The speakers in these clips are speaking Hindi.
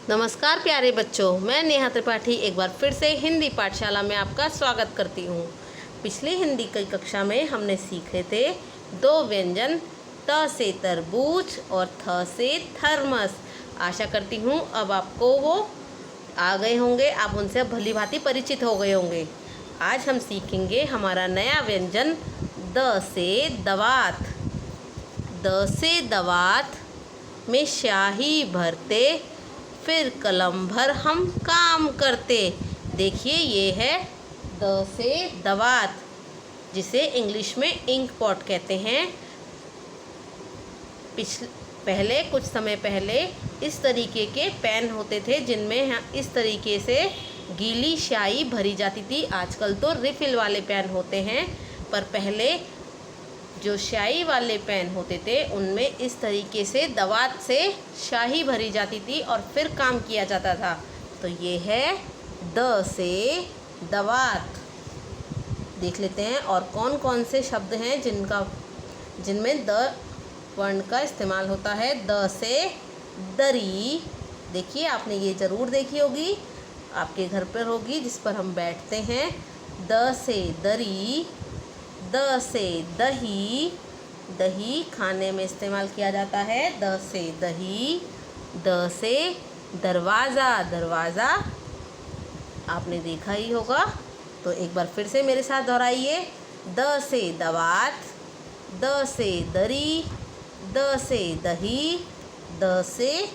नमस्कार प्यारे बच्चों, मैं नेहा त्रिपाठी एक बार फिर से हिंदी पाठशाला में आपका स्वागत करती हूँ। पिछली हिंदी की कक्षा में हमने सीखे थे दो व्यंजन त से तरबूज और थ से थर्मस। आशा करती हूँ अब आपको वो आ गए होंगे, आप उनसे भली भांति परिचित हो गए होंगे। आज हम सीखेंगे हमारा नया व्यंजन द से दवात। द से दवात में स्याही भरते फिर कलम भर हम काम करते। देखिए ये है द से दवात, जिसे इंग्लिश में इंक पॉट कहते हैं। पहले कुछ समय पहले इस तरीके के पेन होते थे जिनमें इस तरीके से गीली स्याही भरी जाती थी। आजकल तो रिफिल वाले पेन होते हैं, पर पहले जो स्याही वाले पेन होते थे उनमें इस तरीके से दवात से स्याही भरी जाती थी और फिर काम किया जाता था। तो ये है द से दवात। देख लेते हैं और कौन कौन से शब्द हैं जिनमें द वर्ण का इस्तेमाल होता है। द से दरी, देखिए आपने ये ज़रूर देखी होगी, आपके घर पर होगी, जिस पर हम बैठते हैं। द से दरी। द से दही, दही खाने में इस्तेमाल किया जाता है। द से दही। द से दरवाज़ा, दरवाज़ा आपने देखा ही होगा, तो एक बार फिर से मेरे साथ दोहराइए। द से दवात, द से दरी, द से दही, द से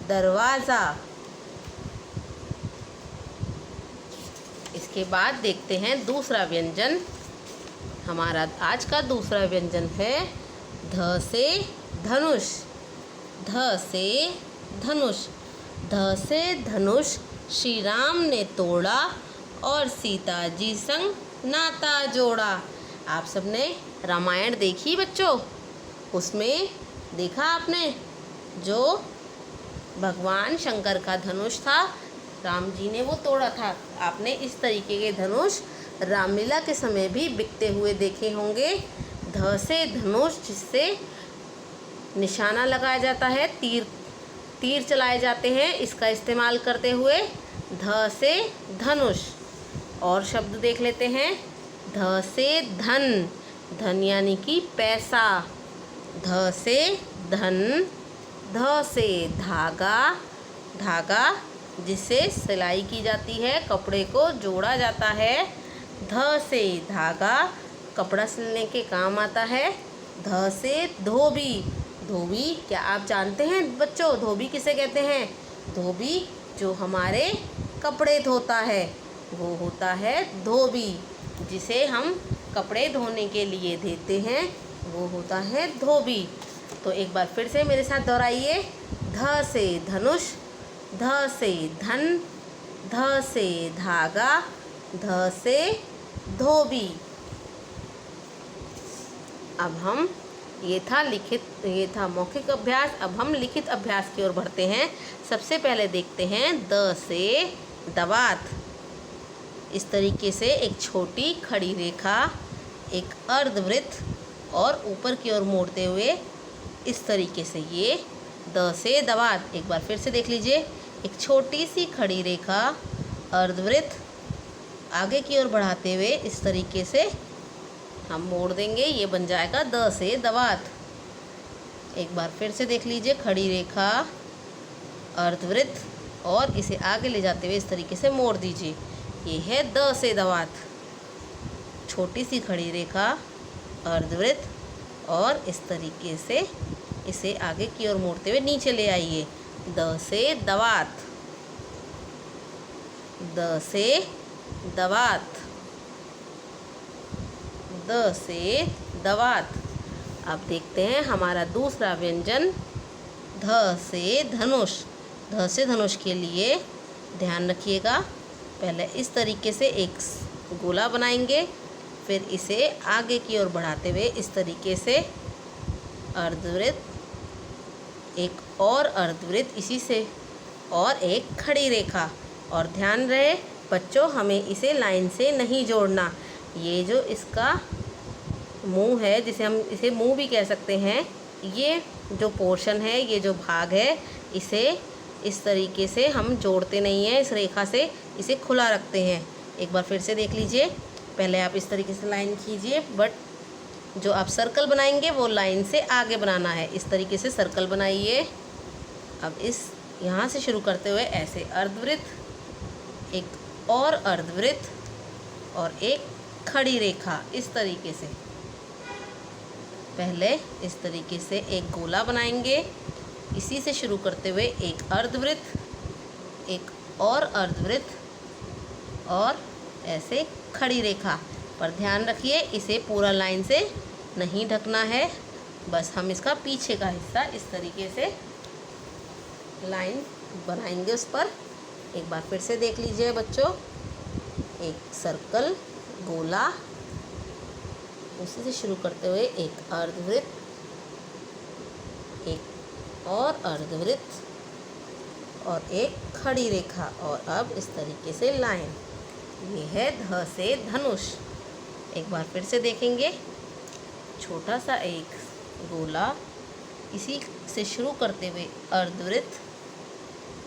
दरवाज़ा। इसके बाद देखते हैं दूसरा व्यंजन। हमारा आज का दूसरा व्यंजन है ध से धनुष। ध से धनुष। ध से धनुष श्री राम ने तोड़ा और सीता जी संग नाता जोड़ा। आप सबने रामायण देखी बच्चों? उसमें देखा आपने जो भगवान शंकर का धनुष था, राम जी ने वो तोड़ा था। आपने इस तरीके के धनुष रामलीला के समय भी बिकते हुए देखे होंगे। ध से धनुष, जिससे निशाना लगाया जाता है, तीर चलाए जाते हैं, इसका इस्तेमाल करते हुए ध से धनुष। और शब्द देख लेते हैं। ध से धन, धन यानी कि पैसा। ध से धन। ध से धागा, धागा जिससे सिलाई की जाती है, कपड़े को जोड़ा जाता है। ध से धागा, कपड़ा सिलने के काम आता है। ध से धोबी, धोबी क्या आप जानते हैं बच्चों धोबी किसे कहते हैं? धोबी जो हमारे कपड़े धोता है वो होता है धोबी। जिसे हम कपड़े धोने के लिए देते हैं वो होता है धोबी। तो एक बार फिर से मेरे साथ दोहराइए। ध से धनुष, ध से धन, ध से धागा, ध से धोबी। अब हम ये था मौखिक अभ्यास। अब हम लिखित अभ्यास की ओर बढ़ते हैं। सबसे पहले देखते हैं द से दवात। इस तरीके से एक छोटी खड़ी रेखा, एक अर्धवृत्त और ऊपर की ओर मोड़ते हुए इस तरीके से ये द से दवात। एक बार फिर से देख लीजिए। एक छोटी सी खड़ी रेखा, अर्धवृत्त, आगे की ओर बढ़ाते हुए इस तरीके से हम मोड़ देंगे, ये बन जाएगा द से दवात। एक बार फिर से देख लीजिए। खड़ी रेखा, अर्धवृत्त और इसे आगे ले जाते हुए इस तरीके से मोड़ दीजिए, ये है द से दवात। छोटी सी खड़ी रेखा, अर्धवृत्त और इस तरीके से इसे आगे की ओर मोड़ते हुए नीचे ले आइए, द से दवात। द से दवात। द से दवात। अब देखते हैं हमारा दूसरा व्यंजन ध से धनुष। ध से धनुष के लिए ध्यान रखिएगा, पहले इस तरीके से एक गोला बनाएंगे, फिर इसे आगे की ओर बढ़ाते हुए इस तरीके से अर्धवृत्त, एक और अर्धवृत्त इसी से, और एक खड़ी रेखा। और ध्यान रहे बच्चों, हमें इसे लाइन से नहीं जोड़ना। ये जो इसका मुंह है, जिसे हम इसे मुंह भी कह सकते हैं, ये जो पोर्शन है, ये जो भाग है, इसे इस तरीके से हम जोड़ते नहीं हैं, इस रेखा से इसे खुला रखते हैं। एक बार फिर से देख लीजिए। पहले आप इस तरीके से लाइन खींचिए, बट जो आप सर्कल बनाएंगे वो लाइन से आगे बनाना है। इस तरीके से सर्कल बनाइए। अब इस यहाँ से शुरू करते हुए ऐसे अर्धवृत्त, एक और अर्धवृत्त और एक खड़ी रेखा, इस तरीके से। पहले इस तरीके से एक गोला बनाएंगे, इसी से शुरू करते हुए एक अर्धवृत्त, एक और अर्धवृत्त और ऐसे खड़ी रेखा। पर ध्यान रखिए, इसे पूरा लाइन से नहीं ढकना है, बस हम इसका पीछे का हिस्सा इस तरीके से लाइन बनाएंगे उस पर। एक बार फिर से देख लीजिए बच्चों। एक सर्कल, गोला, उसी से शुरू करते हुए एक अर्धवृत्त, एक और अर्धवृत्त और एक खड़ी रेखा, और अब इस तरीके से लाइन। ये है ध से धनुष। एक बार फिर से देखेंगे। छोटा सा एक गोला, इसी से शुरू करते हुए अर्धवृत्त,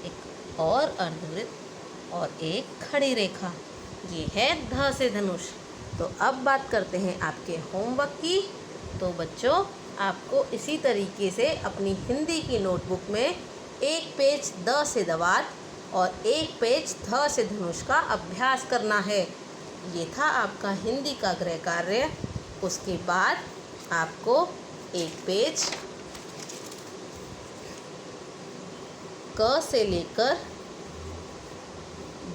एक और अर्धवृत्त और एक खड़ी रेखा। ये है ध से धनुष। तो अब बात करते हैं आपके होमवर्क की। तो बच्चों, आपको इसी तरीके से अपनी हिंदी की नोटबुक में एक पेज द से दवात और एक पेज ध से धनुष का अभ्यास करना है। ये था आपका हिंदी का गृह कार्य। उसके बाद आपको एक पेज क से लेकर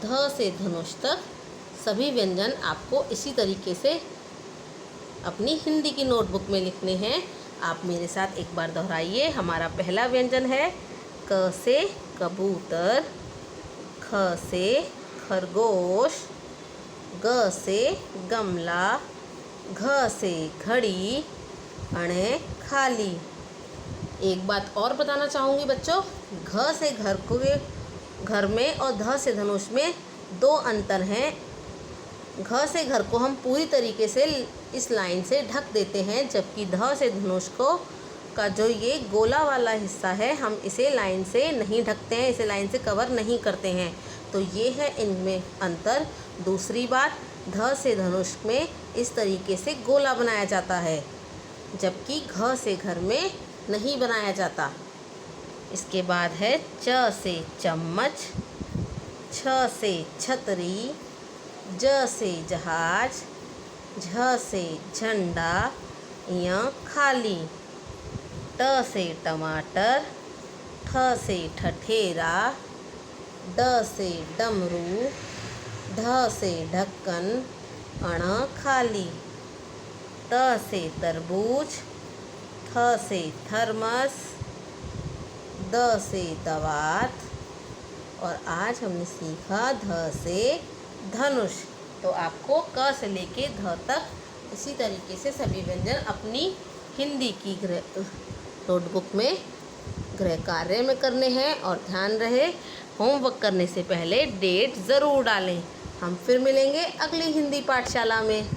ध से धनुष तक सभी व्यंजन आपको इसी तरीके से अपनी हिंदी की नोटबुक में लिखने हैं। आप मेरे साथ एक बार दोहराइए। हमारा पहला व्यंजन है क से कबूतर, ख से खरगोश, ग से गमला, घ से घड़ी, अणे खाली। एक बात और बताना चाहूँगी बच्चों, घ से घर में और ध से धनुष में दो अंतर हैं। घ से घर को हम पूरी तरीके से इस लाइन से ढक देते हैं, जबकि ध से धनुष को का जो ये गोला वाला हिस्सा है, हम इसे लाइन से नहीं ढकते हैं, इसे लाइन से कवर नहीं करते हैं। तो ये है इनमें अंतर। दूसरी बात, ध से धनुष में इस तरीके से गोला बनाया जाता है, जबकि घ से घर में नहीं बनाया जाता। इसके बाद है च से चम्मच, छ से छतरी, ज से जहाज, झ से झंडा या खाली, ट से टमाटर, ठ से ठठेरा, ड से डमरू, ढ से ढक्कन, अण खाली, त से तरबूज, थ से थर्मस, द से दवात। और आज हमने सीखा ध से धनुष। तो आपको क से लेके ध तक इसी तरीके से सभी व्यंजन अपनी हिंदी की नोटबुक में गृह कार्य में करने हैं। और ध्यान रहे, होमवर्क करने से पहले डेट ज़रूर डालें। हम फिर मिलेंगे अगली हिंदी पाठशाला में।